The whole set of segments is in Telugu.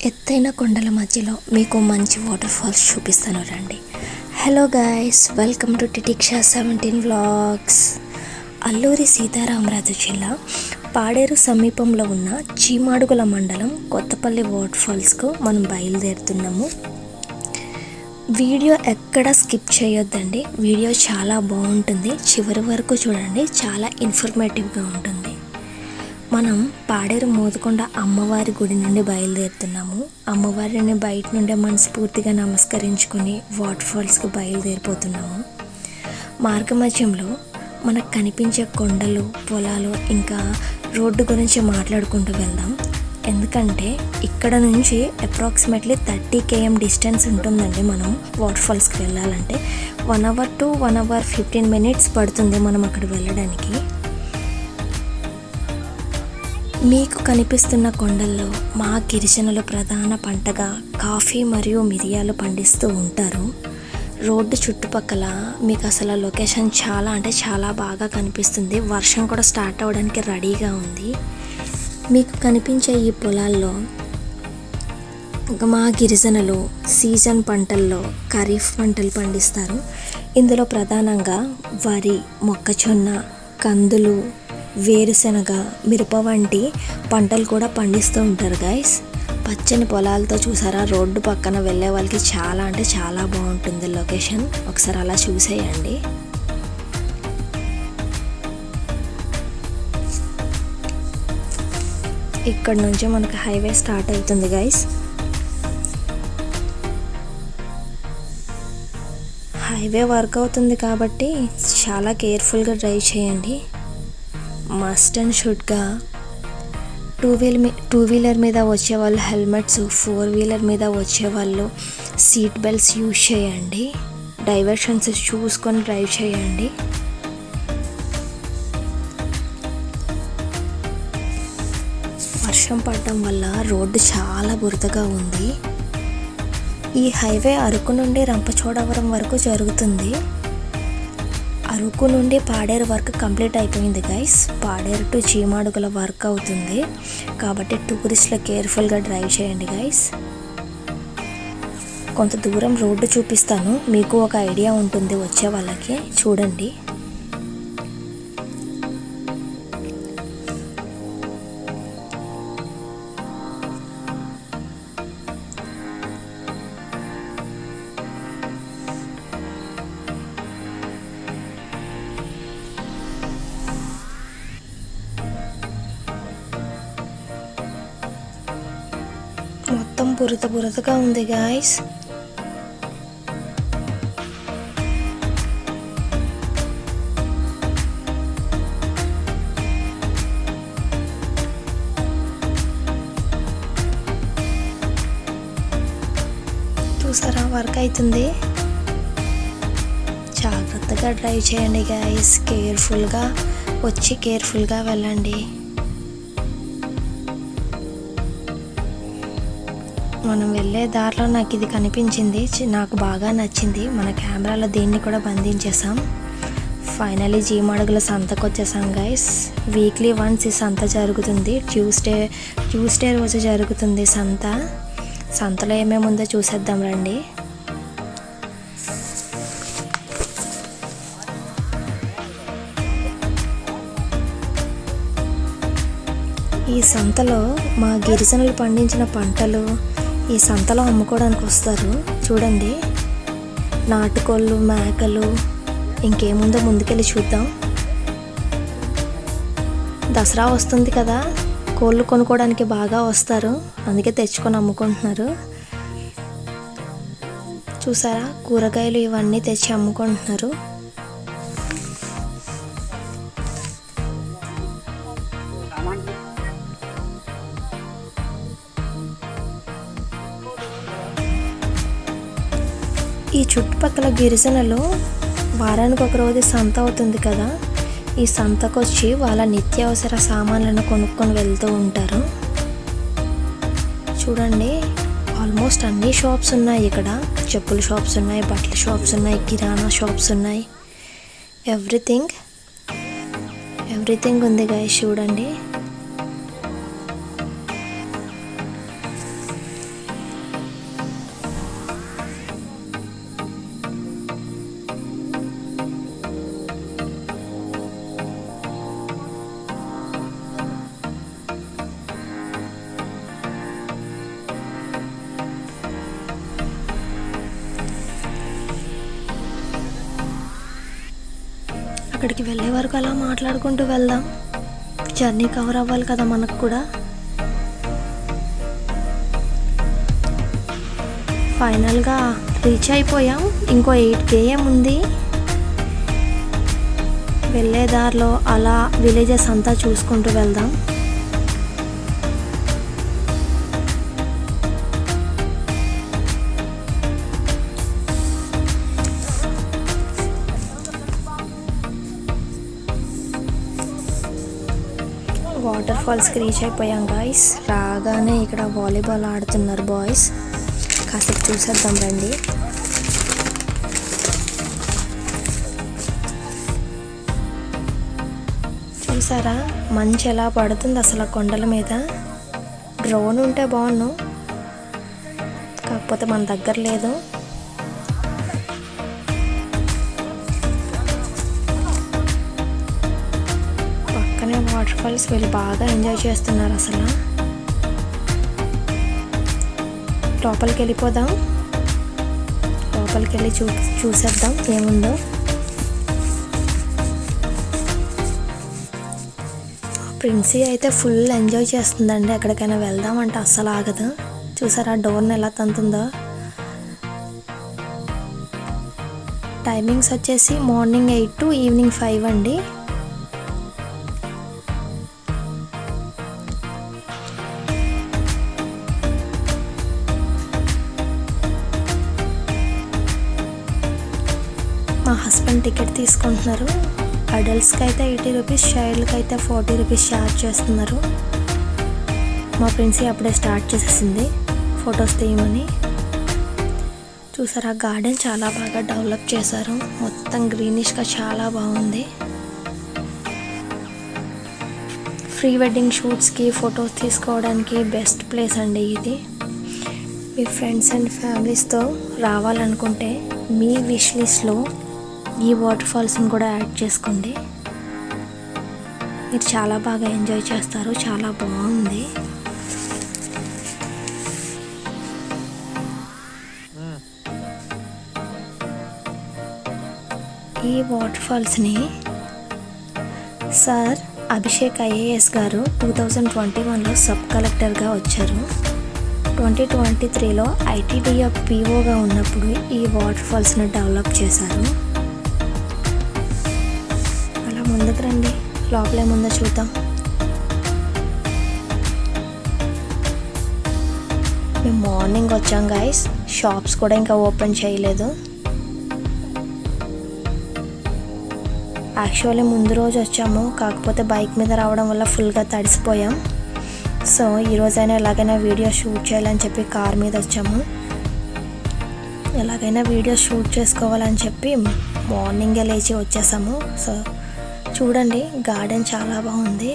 ఎత్తైన కొండల మధ్యలో మీకు మంచి వాటర్ ఫాల్స్ చూపిస్తాను రండి. Hello guys, welcome to Titiksha 17 vlogs. Alluri Sitaramaraju జిల్లా పాడేరు సమీపంలో ఉన్న చీమాడుగుల మండలం కొత్తపల్లి వాటర్ ఫాల్స్కు మనం బయలుదేరుతున్నాము. వీడియో ఎక్కడ స్కిప్ చేయొద్దండి, వీడియో చాలా బాగుంటుంది, చివరి వరకు చూడండి, చాలా ఇన్ఫర్మేటివ్గా ఉంటుంది. మనం పాడేరు మోదుకొండ అమ్మవారి గుడి నుండి బయలుదేరుతున్నాము. అమ్మవారిని బయట నుండే మనస్ఫూర్తిగా నమస్కరించుకొని వాటర్ ఫాల్స్కి బయలుదేరిపోతున్నాము. మార్గమధ్యంలో మనకు కనిపించే కొండలు, పొలాలు, ఇంకా రోడ్డు గురించి మాట్లాడుకుంటూ వెళ్దాం. ఎందుకంటే ఇక్కడ నుంచి అప్రాక్సిమేట్లీ 30 km డిస్టెన్స్ ఉంటుందండి. మనం వాటర్ ఫాల్స్కి వెళ్ళాలంటే 1 hour to 1 hour 15 minutes పడుతుంది మనం అక్కడ వెళ్ళడానికి. మీకు కనిపిస్తున్న కొండల్లో మా గిరిజనులు ప్రధాన పంటగా కాఫీ మరియు మిరియాలు పండిస్తూ ఉంటారు. రోడ్డు చుట్టుపక్కల మీకు అసలు లొకేషన్ చాలా అంటే చాలా బాగా కనిపిస్తుంది. వర్షం కూడా స్టార్ట్ అవ్వడానికి రెడీగా ఉంది. మీకు కనిపించే ఈ పొలాల్లో మా గిరిజనులు సీజన్ పంటల్లో ఖరీఫ్ పంటలు పండిస్తారు. ఇందులో ప్రధానంగా వరి, మొక్కజొన్న, కందులు, వేరుశనగ, మిరప వంటి పంటలు కూడా పండిస్తూ ఉంటారు గైస్. పచ్చని పొలాలతో చూసారా, రోడ్డు పక్కన వెళ్ళే వాళ్ళకి చాలా అంటే చాలా బాగుంటుంది లొకేషన్. ఒకసారి అలా చూసేయండి. ఇక్కడ నుంచి మనకు హైవే స్టార్ట్ అవుతుంది గైస్. హైవే వర్క్ అవుతుంది కాబట్టి చాలా కేర్ఫుల్గా డ్రైవ్ చేయండి. మస్ట్ అండ్ షుడ్గా టూ వీలర్ మీద వచ్చేవాళ్ళు హెల్మెట్స్, 4 wheeler మీద వచ్చేవాళ్ళు సీట్ బెల్ట్స్ యూజ్ చేయండి. డైవర్షన్స్ చూసుకొని డ్రైవ్ చేయండి. వర్షం పడటం వల్ల రోడ్డు చాలా బురదగా ఉంది. ఈ హైవే అరకు నుండి రంపచోడవరం వరకు జరుగుతుంది. అరకు నుండి పాడేరు వర్క్ కంప్లీట్ అయిపోయింది గైస్. పాడేరు టు చీమాడుగుల వర్క్ అవుతుంది కాబట్టి టూరిస్టులు కేర్ఫుల్గా డ్రైవ్ చేయండి గైస్. కొంత దూరం రోడ్డు చూపిస్తాను, మీకు ఒక ఐడియా ఉంటుంది వచ్చే వాళ్ళకి. చూడండి. మొత్తం బురదగా ఉంది గాయస్. చూసారా, వర్క్ అవుతుంది. జాగ్రత్తగా డ్రైవ్ చేయండి గాయస్. కేర్ఫుల్గా వచ్చి కేర్ఫుల్గా వెళ్ళండి. మనం వెళ్ళే దారిలో నాకు ఇది కనిపించింది, నాకు బాగా నచ్చింది. మన కెమెరాలో దీన్ని కూడా బంధించేసాం. ఫైనలీ చీమాడుగుల సంతకు వచ్చేసాం గైస్. వీక్లీ వన్స్ ఈ సంత జరుగుతుంది. ట్యూస్డే రోజు జరుగుతుంది సంత. సంతలో ఏమేమి ఉందో చూసేద్దాం రండి. ఈ సంతలో మా గిరిజనులు పండించిన పంటలు ఈ సంతలో అమ్ముకోవడానికి వస్తారు. చూడండి, నాటుకోళ్ళు, మేకలు, ఇంకేముందో ముందుకెళ్ళి చూద్దాం. దసరా వస్తుంది కదా, కోళ్ళు కొనుక్కోవడానికి బాగా వస్తారు, అందుకే తెచ్చుకొని అమ్ముకుంటున్నారు. చూసారా, కూరగాయలు ఇవన్నీ తెచ్చి అమ్ముకుంటున్నారు. ఈ చుట్టుపక్కల గిరిజనులు వారానికి ఒక రోజు సంత అవుతుంది కదా, ఈ సంతకు వచ్చి వాళ్ళ నిత్యావసర సామాన్లను కొనుక్కొని వెళ్తూ ఉంటారు. చూడండి, ఆల్మోస్ట్ అన్ని షాప్స్ ఉన్నాయి ఇక్కడ. చెప్పుల షాప్స్ ఉన్నాయి, బట్టల షాప్స్ ఉన్నాయి, కిరాణా షాప్స్ ఉన్నాయి. ఎవ్రీథింగ్ ఉంది గాయస్. చూడండి, అక్కడికి వెళ్ళే వరకు అలా మాట్లాడుకుంటూ వెళ్దాం. జర్నీ కవర్ అవ్వాలి కదా మనకు కూడా. ఫైనల్గా రీచ్ అయిపోయాం. ఇంకో 8 km ఉంది. వెళ్ళే దారిలో అలా విలేజెస్ అంతా చూసుకుంటూ వెళ్దాం. వాటర్ ఫాల్స్కి రీచ్ అయిపోయాం గాయ్స్. రాగానే ఇక్కడ వాలీబాల్ ఆడుతున్నారు బాయ్స్. కాసేపు చూసేద్దాం రండి. చూసారా మంచి ఎలా పడుతుంది అసలు కొండల మీద. డ్రోన్ ఉంటే బాగున్నాను, కాకపోతే మన దగ్గర లేదు. పక్కనే వాటర్ ఫాల్స్. వీళ్ళు బాగా ఎంజాయ్ చేస్తున్నారు అసలు. లోపలికి వెళ్ళిపోదాం. లోపలికి వెళ్ళి చూసేద్దాం ఏముందో. ప్రిన్సీ అయితే ఫుల్ ఎంజాయ్ చేస్తుందండి. ఎక్కడికైనా వెళ్దామంటే అస్సలు ఆగదు. చూసారా డోర్ని ఎలా తంతుందో. టైమింగ్స్ వచ్చేసి మార్నింగ్ 8 to ఈవినింగ్ 5 అండి. మా హస్బెండ్ టికెట్ తీసుకుంటున్నారు. అడల్ట్స్కి అయితే 80 రూపీస్, చైల్డ్కి అయితే 40 రూపీస్ ఛార్జ్ చేస్తున్నారు. మా ప్రిన్సీ అప్పుడే స్టార్ట్ చేసేసింది ఫొటోస్ తీయమని. చూసారా గార్డెన్ చాలా బాగా డెవలప్ చేశారు. మొత్తం గ్రీనిష్గా చాలా బాగుంది. ప్రీ వెడ్డింగ్ షూట్స్కి ఫొటోస్ తీసుకోవడానికి బెస్ట్ ప్లేస్ అండి ఇది. మీ ఫ్రెండ్స్ అండ్ ఫ్యామిలీస్తో రావాలనుకుంటే మీ విష్ లిస్ట్లో ఈ వాటర్ ఫాల్స్ని కూడా యాడ్ చేసుకోండి. మీరు చాలా బాగా ఎంజాయ్ చేస్తారు. చాలా బాగుంది. ఈ వాటర్ ఫాల్స్ని సార్ అభిషేక్ IAS గారు 2021లో సబ్ కలెక్టర్గా వచ్చారు. 2023లో ITDF POగా ఉన్నప్పుడు ఈ వాటర్ ఫాల్స్ని డెవలప్ చేశారు. ముందుకు రండి, లోపలే ముందు చూద్దాం. మేము మార్నింగ్ వచ్చాం గాయస్. షాప్స్ కూడా ఇంకా ఓపెన్ చేయలేదు. యాక్చువల్లీ ముందు రోజు వచ్చాము, కాకపోతే బైక్ మీద రావడం వల్ల ఫుల్గా తడిసిపోయాం. సో ఈరోజైనా ఎలాగైనా వీడియో షూట్ చేయాలని చెప్పి కార్ మీద వచ్చాము. ఎలాగైనా వీడియో షూట్ చేసుకోవాలని చెప్పి మార్నింగే లేచి వచ్చేసాము. సో చూడండి గార్డెన్ చాలా బాగుంది,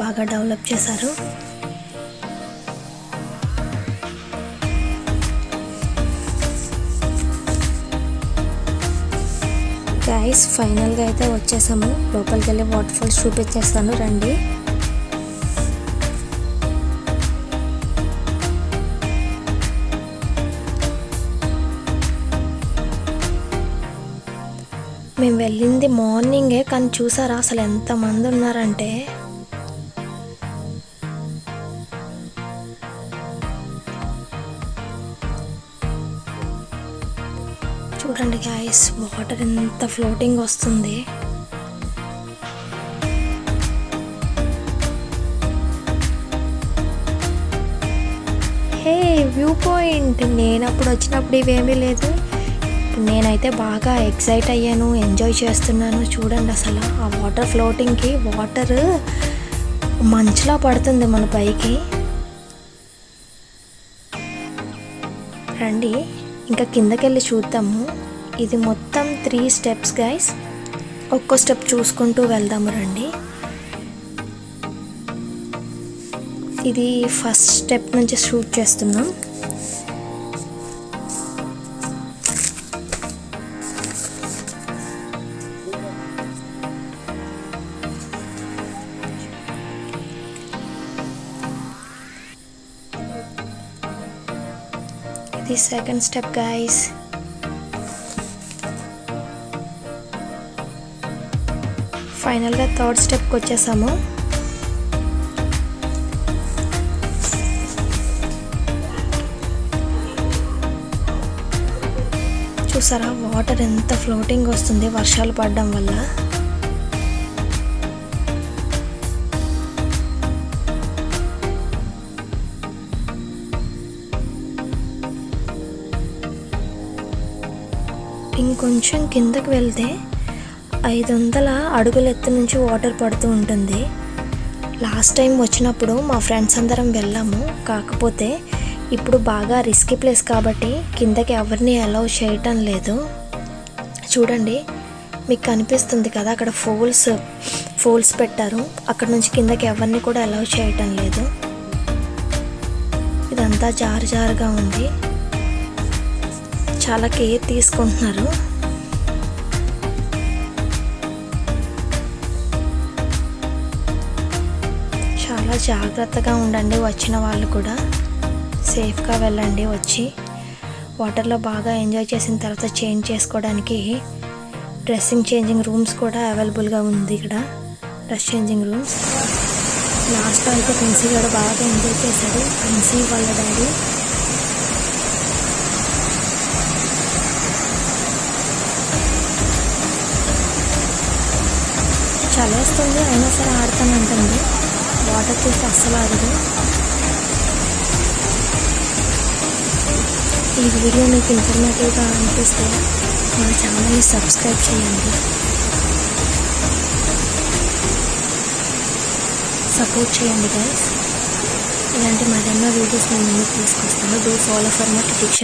బాగా డెవలప్ చేశారు. గైస్ ఫైనల్గా అయితే వచ్చేసాము. లోపలికి వెళ్ళి వాటర్ ఫాల్స్ చూపించేస్తాను రండి. మేము వెళ్ళింది మార్నింగే, కానీ చూసారా అసలు ఎంతమంది ఉన్నారంటే. చూడండి గాయస్ వాటర్ ఎంత ఫ్లోటింగ్ వస్తుంది. హే వ్యూ పాయింట్. నేను అప్పుడు వచ్చినప్పుడు ఇవేమీ లేదు. నేనైతే బాగా ఎక్సైట్ అయ్యాను, ఎంజాయ్ చేస్తున్నాను. చూడండి అసలు ఆ వాటర్ ఫ్లోటింగ్కి వాటర్ మంచులా పడుతుంది మన పైకి. రండి ఇంకా కిందకి వెళ్ళి చూద్దాము. ఇది మొత్తం 3 steps గైస్. ఒక్కో స్టెప్ చూసుకుంటూ వెళ్దాము రండి. ఇది ఫస్ట్ స్టెప్ నుంచి షూట్ చేస్తున్నాం. The second step guys. ఫైనల్గా థర్డ్ స్టెప్కి వచ్చేసాము. చూసారా వాటర్ ఎంత ఫ్లోటింగ్ వస్తుంది వర్షాలు పడడం వల్ల. ఇంకొంచెం కిందకి వెళ్తే 500 అడుగుల ఎత్తు నుంచి వాటర్ పడుతూ ఉంటుంది. లాస్ట్ టైం వచ్చినప్పుడు మా ఫ్రెండ్స్ అందరం వెళ్ళాము. కాకపోతే ఇప్పుడు బాగా రిస్కీ ప్లేస్ కాబట్టి కిందకి ఎవరిని అలౌ చేయటం లేదు. చూడండి మీకు కనిపిస్తుంది కదా, అక్కడ ఫోల్స్ పెట్టారు. అక్కడ నుంచి కిందకి ఎవరిని కూడా అలౌ చేయటం లేదు. ఇదంతా జారుగా ఉంది. చాలా కేర్ తీసుకుంటున్నారు. చాలా జాగ్రత్తగా ఉండండి. వచ్చిన వాళ్ళు కూడా సేఫ్గా వెళ్ళండి. వచ్చి వాటర్లో బాగా ఎంజాయ్ చేసిన తర్వాత చేంజ్ చేసుకోవడానికి డ్రెస్సింగ్ చేంజింగ్ రూమ్స్ కూడా అవైలబుల్గా ఉంది. ఇక్కడ డ్రెస్ చేంజింగ్ రూమ్స్. లాస్ట్లో అయితే ప్రిన్సీ గారు బాగా ఎంజాయ్ చేశాడు. ప్రిన్సీ వాళ్ళ డాడీ. చలేస్తుంది అయినా సరే ఆడతానంటుంది. వాటర్ చూస్తే అస్సలు ఆడదు. ఈ వీడియో మీకు ఇన్ఫర్మేటివ్గా అనిపిస్తే మా ఛానల్ని సబ్స్క్రైబ్ చేయండి. సపోర్ట్ చేయండి గైస్. ఇలాంటి మరెన్నో వీడియోస్ నేను ముందుకు తీసుకొస్తాను. Do follow for my tips.